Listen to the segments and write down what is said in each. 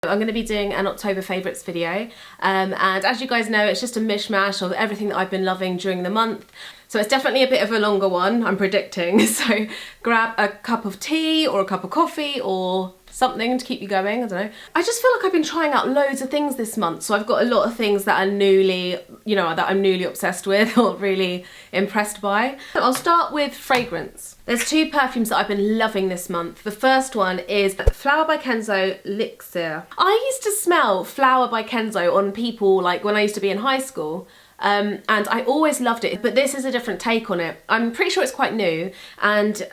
I'm going to be doing an October favourites video, and as you guys know, it's just a mishmash of everything that I've been loving during the month. So it's definitely a bit of a longer one, I'm predicting. So grab a cup of tea or a cup of coffee or something to keep you going, I don't know. I just feel like I've been trying out loads of things this month, so I've got a lot of things that are newly, that I'm newly obsessed with or really impressed by. I'll start with fragrance. There's two perfumes that I've been loving this month. The first one is Flower by Kenzo Elixir. I used to smell Flower by Kenzo on people like when I used to be in high school. And I always loved it, but this is a different take on it. I'm pretty sure it's quite new, and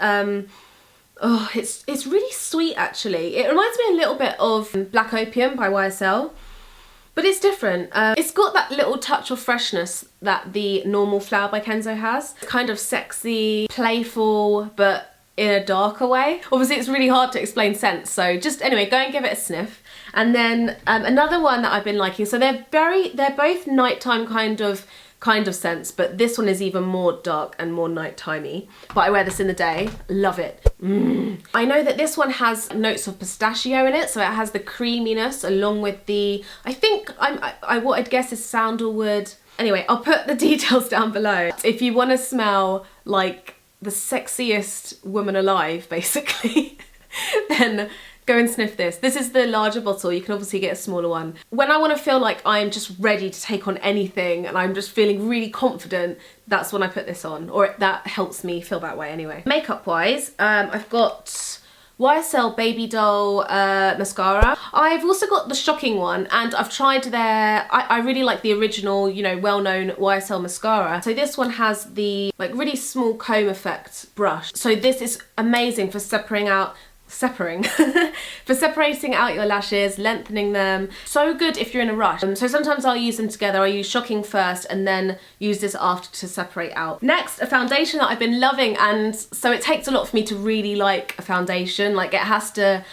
oh, it's really sweet actually. It reminds me a little bit of Black Opium by YSL, but it's different. It's got that little touch of freshness that the normal Flower by Kenzo has. It's kind of sexy, playful, but in a darker way. Obviously it's really hard to explain scents, so just anyway, go and give it a sniff. And then another one that I've been liking, so they're both nighttime kind of scents, but this one is even more dark and more nighttimey. But I wear this in the day, love it. I know that this one has notes of pistachio in it, so it has the creaminess along with the, I think what I'd guess is sandalwood. Anyway, I'll put the details down below. If you want to smell like the sexiest woman alive, basically, then go and sniff this. This is the larger bottle. You can obviously get a smaller one. When I want to feel like I'm just ready to take on anything and I'm just feeling really confident, that's when I put this on, or that helps me feel that way anyway. Makeup wise, I've got YSL Baby Doll mascara. I've also got the Shocking one, and I've tried I really like the original, well-known YSL mascara. So this one has the like really small comb effect brush. So this is amazing for separating out your lashes, lengthening them. So good if you're in a rush. So sometimes I'll use them together. I use Shocking first and then use this after to separate out. Next, a foundation that I've been loving, and so it takes a lot for me to really like a foundation. Like I have to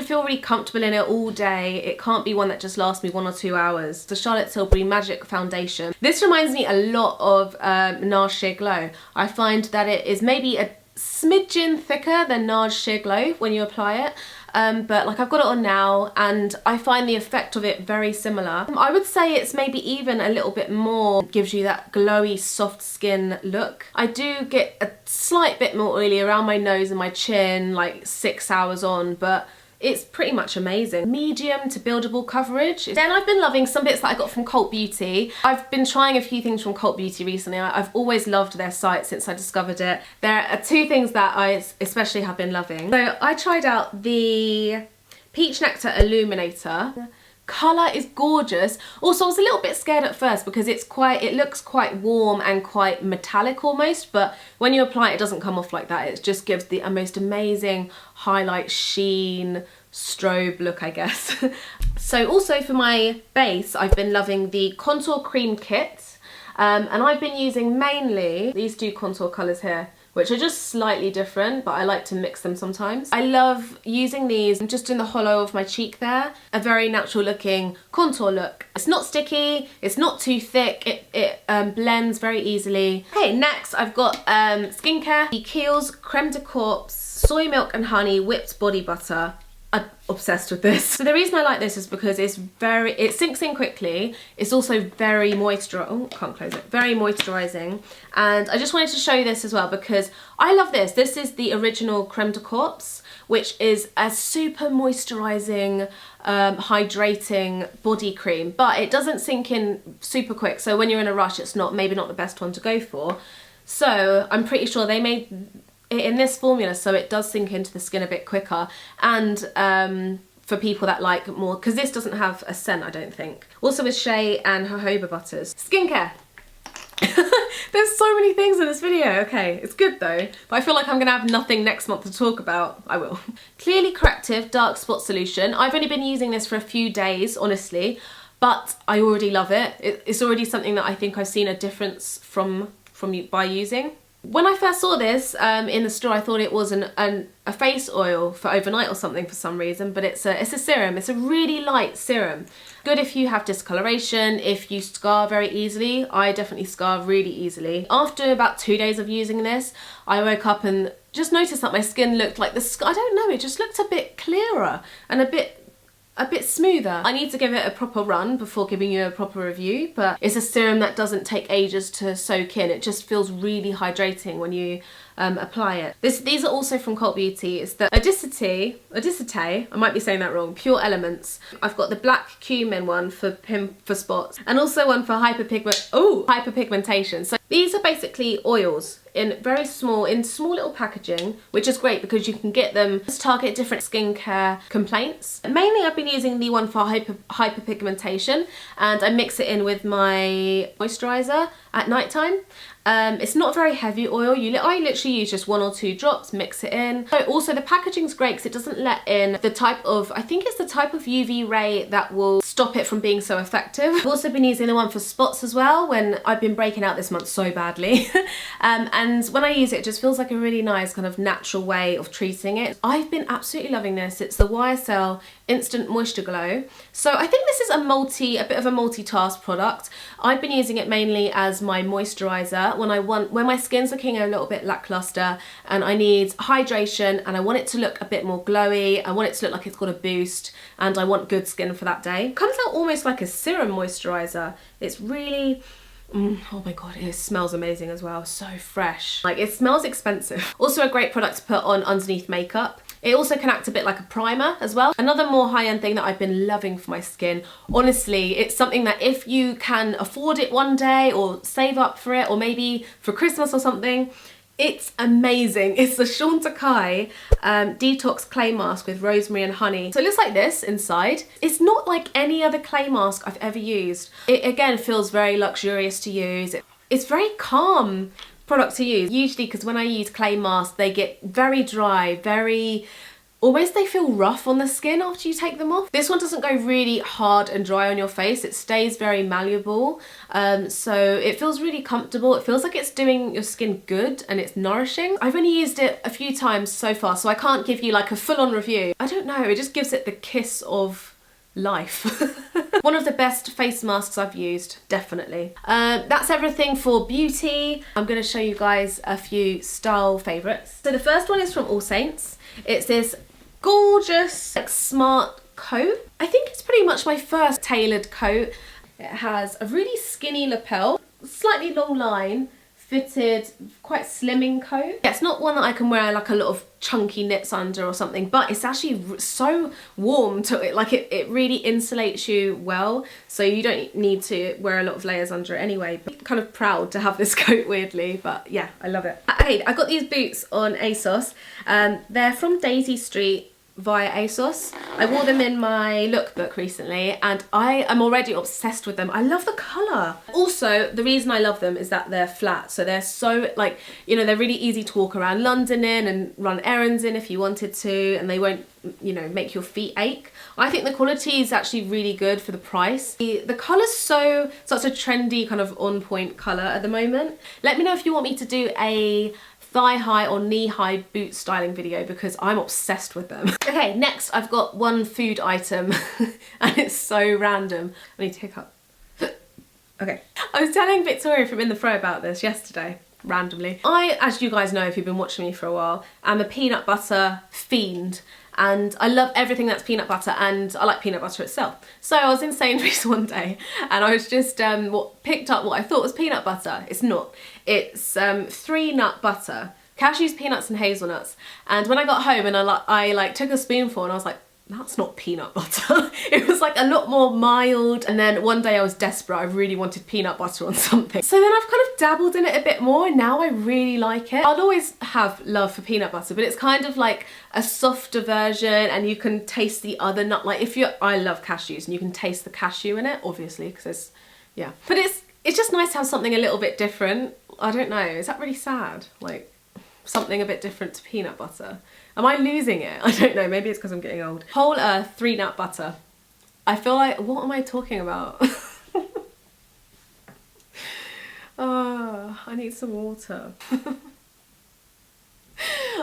feel really comfortable in it all day. It can't be one that just lasts me 1 or 2 hours. The Charlotte Tilbury Magic Foundation. This reminds me a lot of NARS Sheer Glow. I find that it is maybe a smidgen thicker than NARS Sheer Glow when you apply it, but like I've got it on now and I find the effect of it very similar. I would say it's maybe even a little bit more, gives you that glowy soft skin look. I do get a slight bit more oily around my nose and my chin like 6 hours on, but it's pretty much amazing. Medium to buildable coverage. Then I've been loving some bits that I got from Cult Beauty. I've been trying a few things from Cult Beauty recently. I've always loved their site since I discovered it. There are two things that I especially have been loving. So I tried out the Peach Nectar Illuminator. Colour is gorgeous. Also, I was a little bit scared at first because it looks quite warm and quite metallic almost, but when you apply it, it doesn't come off like that. It just gives the most amazing highlight sheen strobe look, I guess. So also for my base, I've been loving the Contour Cream Kit, and I've been using mainly these two contour colours here, which are just slightly different, but I like to mix them sometimes. I love using these just in the hollow of my cheek there. A very natural looking contour look. It's not sticky, it's not too thick, it blends very easily. Okay, next I've got skincare. The Kiehl's Creme de Corps Soy Milk and Honey Whipped Body Butter. I'm obsessed with this. So the reason I like this is because it sinks in quickly. It's also very very moisturizing. And I just wanted to show you this as well because I love this. This is the original Creme de Corps, which is a super moisturizing, hydrating body cream, but it doesn't sink in super quick. So when you're in a rush, it's maybe not the best one to go for. So I'm pretty sure they made it in this formula so it does sink into the skin a bit quicker, and for people that like more, because this doesn't have a scent, I don't think. Also with shea and jojoba butters. Skincare. There's so many things in this video. Okay, it's good though, but I feel like I'm gonna have nothing next month to talk about. I will. Clearly Corrective Dark Spot Solution. I've only been using this for a few days, honestly, but I already love it. It's already something that I think I've seen a difference by using. When I first saw this in the store, I thought it was a face oil for overnight or something for some reason, but it's a serum. It's a really light serum. Good if you have discoloration, if you scar very easily. I definitely scar really easily. After about 2 days of using this, I woke up and just noticed that my skin looked like I don't know, it just looked a bit clearer and a bit a bit smoother. I need to give it a proper run before giving you a proper review, but it's a serum that doesn't take ages to soak in. It just feels really hydrating when you apply it. These are also from Cult Beauty. It's the Odicite, I might be saying that wrong, Pure Elements. I've got the black cumin one for spots, and also one for hyperpigmentation. So these are basically oils in small little packaging, which is great because you can get them to target different skincare complaints. Mainly I've been using the one for hyperpigmentation, and I mix it in with my moisturiser at night time. It's not a very heavy oil. I literally use just 1 or 2 drops, mix it in. So also the packaging's great because it doesn't let in the type of, I think it's the type of UV ray that will stop it from being so effective. I've also been using the one for spots as well, when I've been breaking out this month so badly. And when I use it, it just feels like a really nice kind of natural way of treating it. I've been absolutely loving this. It's the YSL Instant Moisture Glow. So I think this is a bit of a multitask product. I've been using it mainly as my moisturiser when my skin's looking a little bit lackluster and I need hydration and I want it to look a bit more glowy. I want it to look like it's got a boost and I want good skin for that day. It comes out almost like a serum moisturiser. It's really, oh my god, it smells amazing as well. So fresh. Like, it smells expensive. Also a great product to put on underneath makeup. It also can act a bit like a primer as well. Another more high-end thing that I've been loving for my skin. Honestly, it's something that if you can afford it one day or save up for it, or maybe for Christmas or something, it's amazing. It's the Sean Takai Detox Clay Mask with rosemary and honey. So it looks like this inside. It's not like any other clay mask I've ever used. It again feels very luxurious to use. It's very calm product to use. Usually, because when I use clay masks, they get very dry, almost they feel rough on the skin after you take them off. This one doesn't go really hard and dry on your face. It stays very malleable. So it feels really comfortable. It feels like it's doing your skin good and it's nourishing. I've only used it a few times so far, so I can't give you like a full-on review. I don't know, it just gives it the kiss of life. One of the best face masks I've used, definitely. That's everything for beauty. I'm going to show you guys a few style favourites. So the first one is from All Saints. It's this gorgeous, like, smart coat. I think it's pretty much my first tailored coat. It has a really skinny lapel, slightly long line, fitted, quite slimming coat. Yeah, it's not one that I can wear like a lot of chunky knits under or something, but it's actually so warm to it. Like it really insulates you well, so you don't need to wear a lot of layers under it anyway. But I'm kind of proud to have this coat, weirdly, but yeah, I love it. Hey, I got these boots on ASOS. They're from Daisy Street via ASOS. I wore them in my lookbook recently and I am already obsessed with them. I love the colour. Also, the reason I love them is that they're flat, so they're so, like, you know, they're really easy to walk around London in and run errands in if you wanted to, and they won't, you know, make your feet ache. I think the quality is actually really good for the price. The colour's such a trendy kind of on point colour at the moment. Let me know if you want me to do a thigh-high or knee-high boot styling video because I'm obsessed with them. Okay, next I've got one food item and it's so random. I need to hiccup. Okay. I was telling Victoria from In The Fro about this yesterday, randomly. I, as you guys know if you've been watching me for a while, am a peanut butter fiend. And I love everything that's peanut butter, and I like peanut butter itself. So I was in Sainsbury's one day and I was just picked up what I thought was peanut butter. It's not. It's 3-nut butter, cashews, peanuts and hazelnuts. And when I got home and I took a spoonful and I was like, that's not peanut butter. It was like a lot more mild. And then one day I was desperate. I really wanted peanut butter on something. So then I've kind of dabbled in it a bit more and now I really like it. I'll always have love for peanut butter, but it's kind of like a softer version and you can taste the other nut. Like I love cashews and you can taste the cashew in it, obviously, because it's, yeah. But it's just nice to have something a little bit different. I don't know, is that really sad? Like, something a bit different to peanut butter. Am I losing it? I don't know, maybe it's because I'm getting old. Whole Earth 3-nut butter. I feel like, what am I talking about? Oh, I need some water.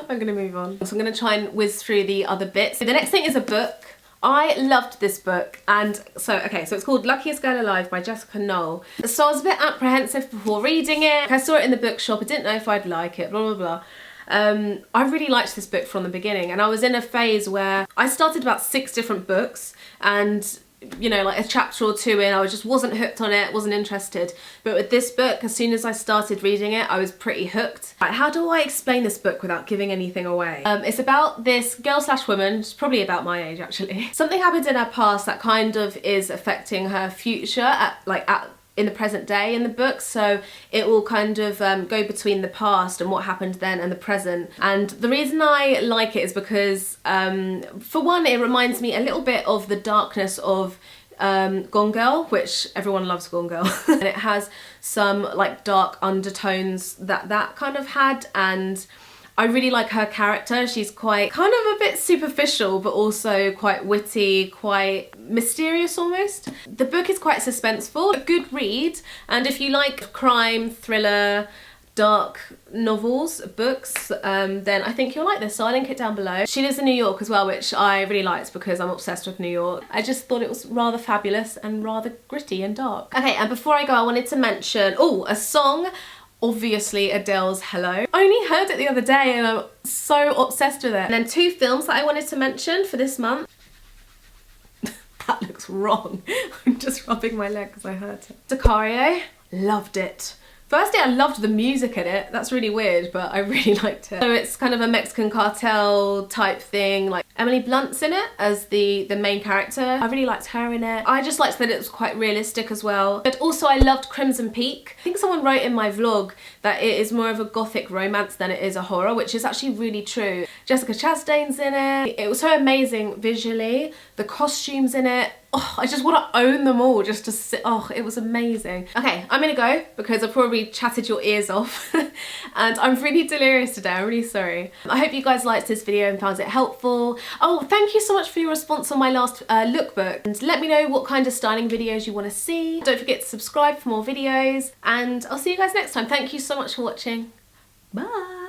I'm gonna move on. So I'm gonna try and whiz through the other bits. So the next thing is a book. I loved this book, and so it's called Luckiest Girl Alive by Jessica Knoll. So I was a bit apprehensive before reading it. I saw it in the bookshop, I didn't know if I'd like it, blah blah blah. I really liked this book from the beginning, and I was in a phase where I started about 6 different books, and you know, like a chapter or 2 in, I just wasn't hooked on it, wasn't interested. But with this book, as soon as I started reading it, I was pretty hooked. Right, how do I explain this book without giving anything away? It's about this girl/woman, it's probably about my age actually. Something happened in her past that kind of is affecting her future in the present day in the book, so it will kind of go between the past and what happened then and the present. And the reason I like it is because for one, it reminds me a little bit of the darkness of Gone Girl, which everyone loves Gone Girl. And it has some like dark undertones that kind of had, and I really like her character. She's quite kind of a bit superficial, but also quite witty, quite mysterious almost. The book is quite suspenseful, a good read, and if you like crime, thriller, dark novels, books, then I think you'll like this, so I'll link it down below. She lives in New York as well, which I really liked because I'm obsessed with New York. I just thought it was rather fabulous and rather gritty and dark. Okay, and before I go, I wanted to mention, a song. Obviously Adele's Hello. I only heard it the other day and I'm so obsessed with it. And then 2 films that I wanted to mention for this month. That looks wrong. I'm just rubbing my leg because I heard it. Sicario, loved it. Firstly, I loved the music in it. That's really weird, but I really liked it. So it's kind of a Mexican cartel type thing. Like Emily Blunt's in it as the main character. I really liked her in it. I just liked that it was quite realistic as well. But also I loved Crimson Peak. I think someone wrote in my vlog that it is more of a gothic romance than it is a horror, which is actually really true. Jessica Chastain's in it. It was so amazing visually. The costumes in it. Oh, I just want to own them all just to sit. Oh, it was amazing. Okay, I'm gonna go because I probably chatted your ears off and I'm really delirious today. I'm really sorry. I hope you guys liked this video and found it helpful. Oh, thank you so much for your response on my last lookbook, and let me know what kind of styling videos you want to see. Don't forget to subscribe for more videos, and I'll see you guys next time. Thank you so much for watching. Bye.